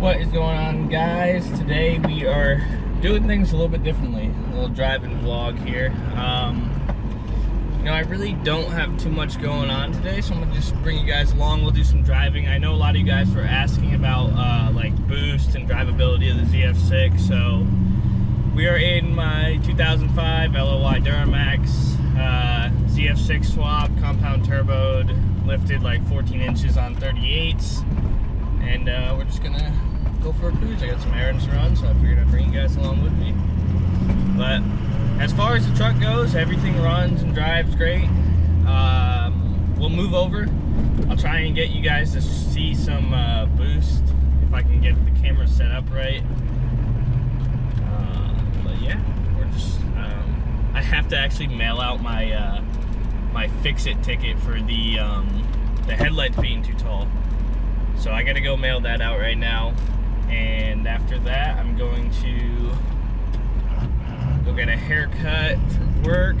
What is going on, guys? Today we are doing things a little bit differently. A little driving vlog here. I really don't have too much going on today, so I'm gonna just bring you guys along. We'll do some driving. I know a lot of you guys were asking about like boost and drivability of the ZF6, so we are in my 2005 LOY Duramax ZF6 swap, compound turboed, lifted like 14 inches on 38s, and we're just gonna go for a cruise. I got some errands to run, so I figured I'd bring you guys along with me. But as far as the truck goes, everything runs and drives great. We'll move over. I'll try and get you guys to see some boost if I can get the camera set up right. But yeah, we're just I have to actually mail out my my fix-it ticket for the headlights being too tall, so I gotta go mail that out right now. And after that, I'm going to go get a haircut for work,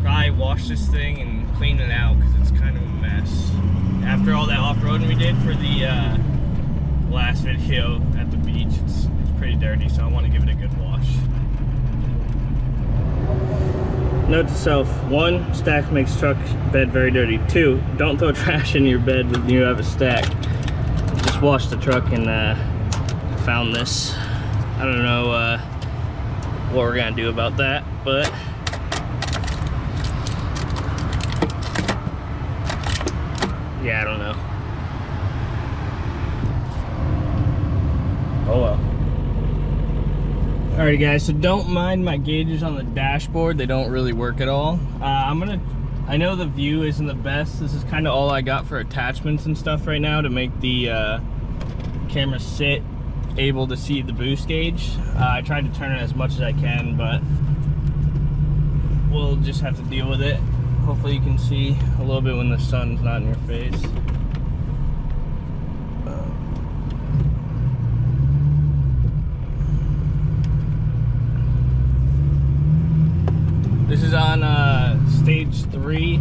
probably wash this thing and clean it out because it's kind of a mess. After all that off-roading we did for the last video at the beach, it's pretty dirty, so I want to give it a good wash. Note to self: 1, stack makes truck bed very dirty. 2, don't throw trash in your bed when you have a stack. Just washed the truck and found this. I don't know what we're gonna do about that, but yeah, I don't know. Oh well. Alrighty guys, so don't mind my gauges on the dashboard. They don't really work at all. I know the view isn't the best. This is kind of all I got for attachments and stuff right now to make the camera sit able to see the boost gauge. I tried to turn it as much as I can, but we'll just have to deal with it. Hopefully you can see a little bit when the sun's not in your face. This is on stage 3.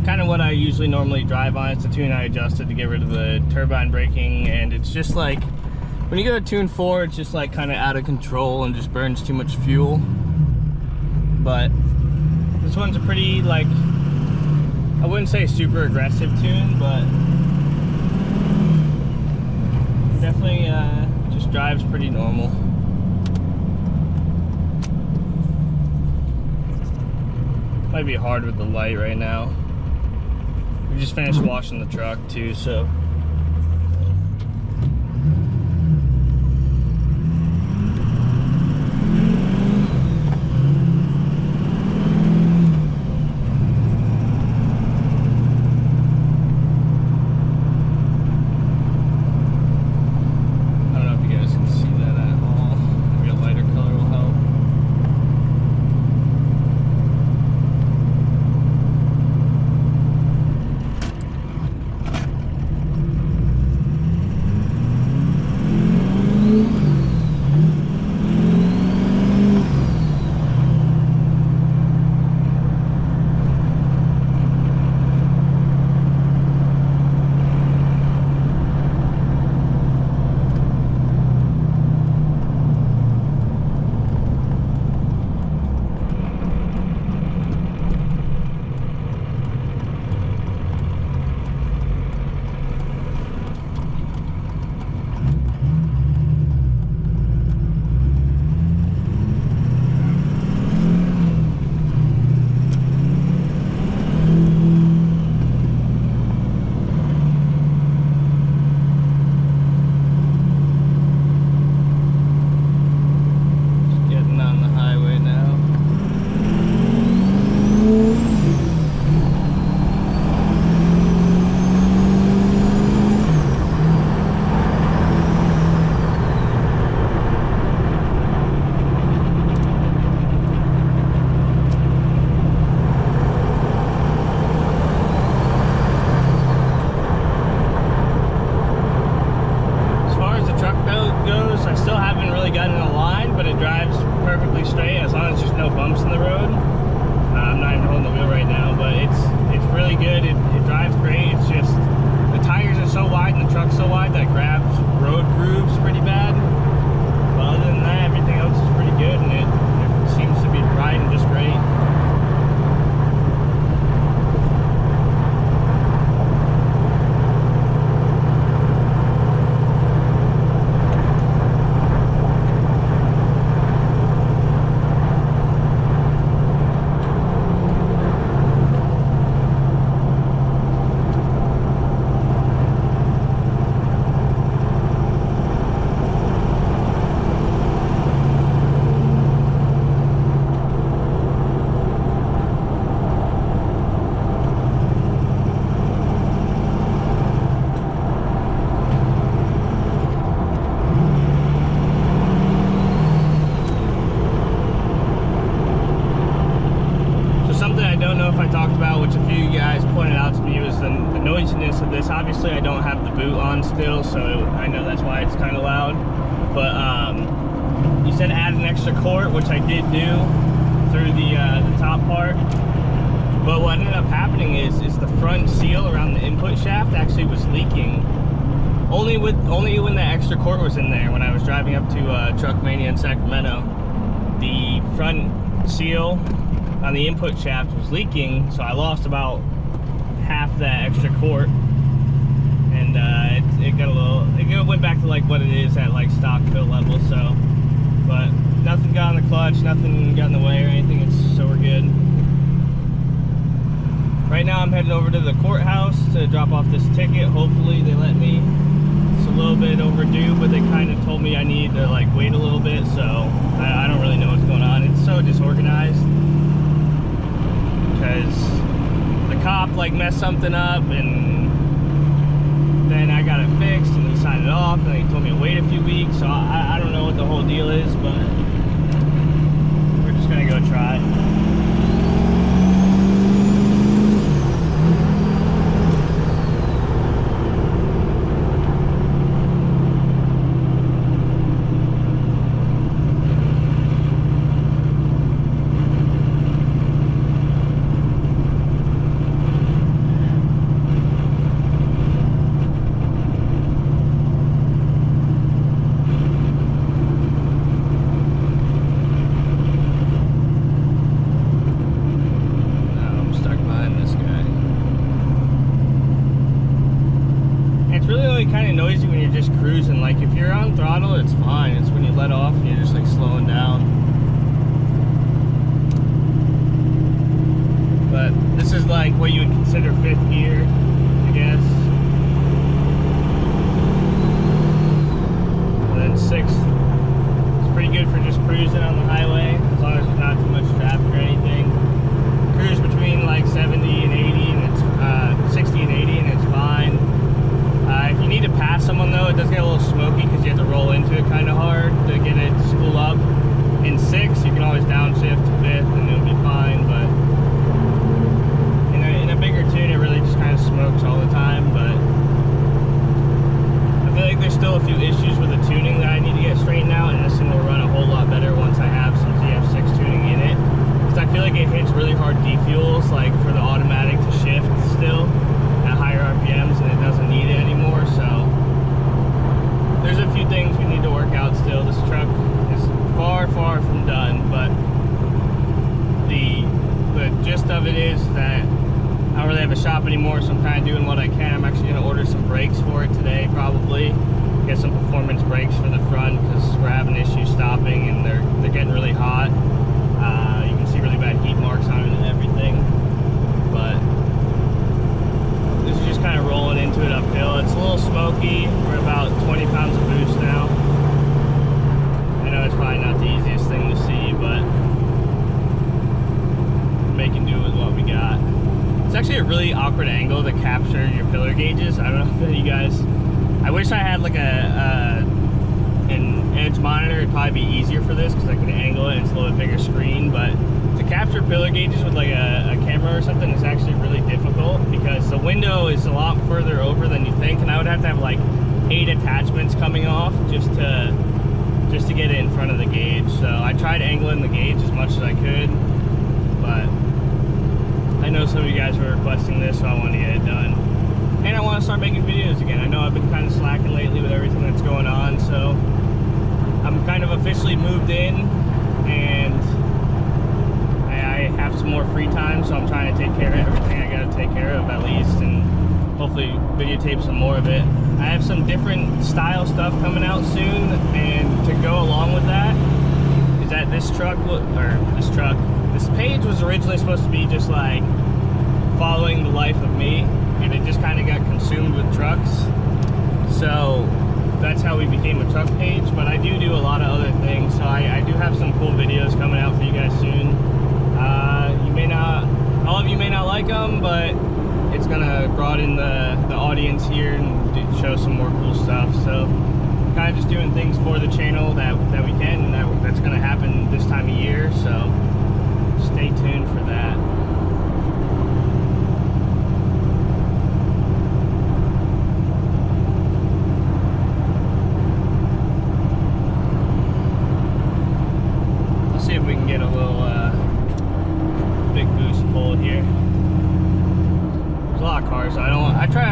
Kind of what I usually normally drive on. It's the tune I adjusted to get rid of the turbine braking, and it's just like when you go to tune 4, it's just like kind of out of control and just burns too much fuel. But this one's a pretty, like, I wouldn't say super aggressive tune, but definitely just drives pretty normal. Might be hard with the light right now. We just finished washing the truck too, so. I don't know if you guys can see that at all. Maybe a lighter color will help. Obviously I don't have the boot on still, so I know that's why it's kind of loud. But you said add an extra quart, which I did do through the top part. But what ended up happening is the front seal around the input shaft actually was leaking. Only when that extra quart was in there. When I was driving up to Truck Mania in Sacramento, the front seal on the input shaft was leaking, so I lost about half that extra quart, and it went back to like what it is at like stock fill level. So, but nothing got on the clutch, nothing got in the way or anything. So we're good. Right now I'm heading over to the courthouse to drop off this ticket. Hopefully they let me. It's a little bit overdue, but they kind of told me I need to like wait a little bit, so I don't really know what's going on. It's so disorganized because the cop like messed something up, and then I got it fixed and he signed it off, and he told me to wait a few weeks. So I don't know what the whole deal is, but we're just gonna go try. Kind of noisy when you're just cruising. Like if you're on throttle, it's fine. It's when you let off and you're just like slowing down. But this is like what you would consider fifth gear, I guess. And then sixth. It's pretty good for just cruising on the highway, as long as there's not too much traffic or anything. Cruise between like 70 and 80, and it's 60 and 80, and it's fine. If you need to pass someone though, it does get a little smoky because you have to roll into it kind of hard to get it to spool up. In 6, you can always downshift to 5th and it'll be fine, but in a bigger tune, it really just kind of smokes all the time. But I feel like there's still a few issues with the tuning that I need to get straightened out, and this thing will run a whole lot better once I have some ZF6 tuning in it. Because I feel like it hits really hard defuels, like for the automatic to shift still at higher RPMs, and it doesn't need it anymore. So there's a few things we need to work out still. This truck is far from done, but the gist of it is that I don't really have a shop anymore, so I'm kind of doing what I can. I'm actually going to order some brakes for it today, probably get some performance brakes for the front, because we're having issues stopping and they're getting really hot. You can see really bad heat marks on it and everything, but this is just kind of rolling into it uphill. It's a little smoky. We're about 20 pounds of boost now. I know it's probably not the easiest thing to see, but making do with what we got. It's actually a really awkward angle to capture your pillar gauges. I don't know if you guys, I wish I had like an edge monitor. It'd probably be easier for this because I can angle it and it's a little bit bigger screen, but to capture pillar gauges with like a camera or something is actually really difficult because the window is a lot further over than you think, and I would have to have like 8 attachments coming off just to get it in front of the gauge. So I tried angling the gauge as much as I could, but I know some of you guys were requesting this, so I wanted to get it done. And I want to start making videos again. I know I've been kind of slacking lately with everything that's going on, so I'm kind of officially moved in, and I have some more free time, so I'm trying to take care of everything I got to take care of at least, and hopefully videotape some more of it. I have some different style stuff coming out soon, and to go along with that is that this page was originally supposed to be just like following the life of me, and it just kind of got consumed with trucks. So that's how we became a truck page, but I do a lot of other things, so I do have some cool videos coming out for you guys soon. All of you may not like them, but it's gonna broaden the audience here and show some more cool stuff. So kind of just doing things for the channel that we can, and that's gonna happen this time of year, so stay tuned for that.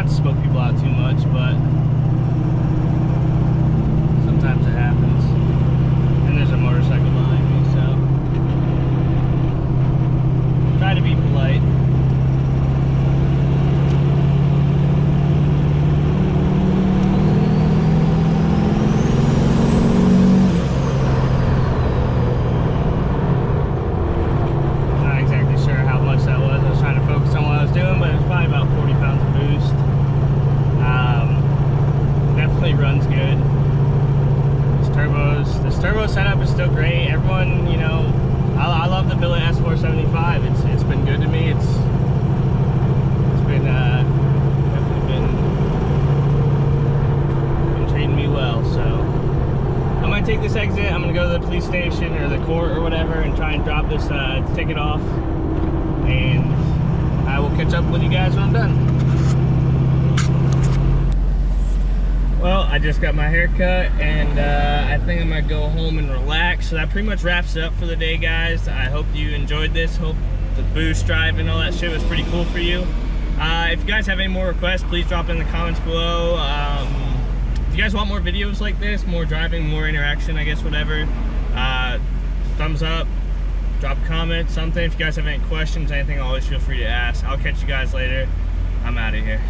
not to smoke people out too much, but sometimes it happens. And there's a motorcycle behind me, so try to be polite. Runs good. This turbo setup is still great. Everyone, you know, I love the Billet S475. It's been good to me. It's been definitely been treating me well. So I'm gonna take this exit. I'm gonna go to the police station or the court or whatever and try and drop this ticket off. And I will catch up with you guys when I'm done. Well, I just got my hair cut, and I think I'm gonna go home and relax. So that pretty much wraps it up for the day, guys. I hope you enjoyed this. Hope the boost drive and all that shit was pretty cool for you. If you guys have any more requests, please drop in the comments below. If you guys want more videos like this, more driving, more interaction, I guess, whatever, thumbs up, drop a comment, something. If you guys have any questions, anything, always feel free to ask. I'll catch you guys later. I'm out of here.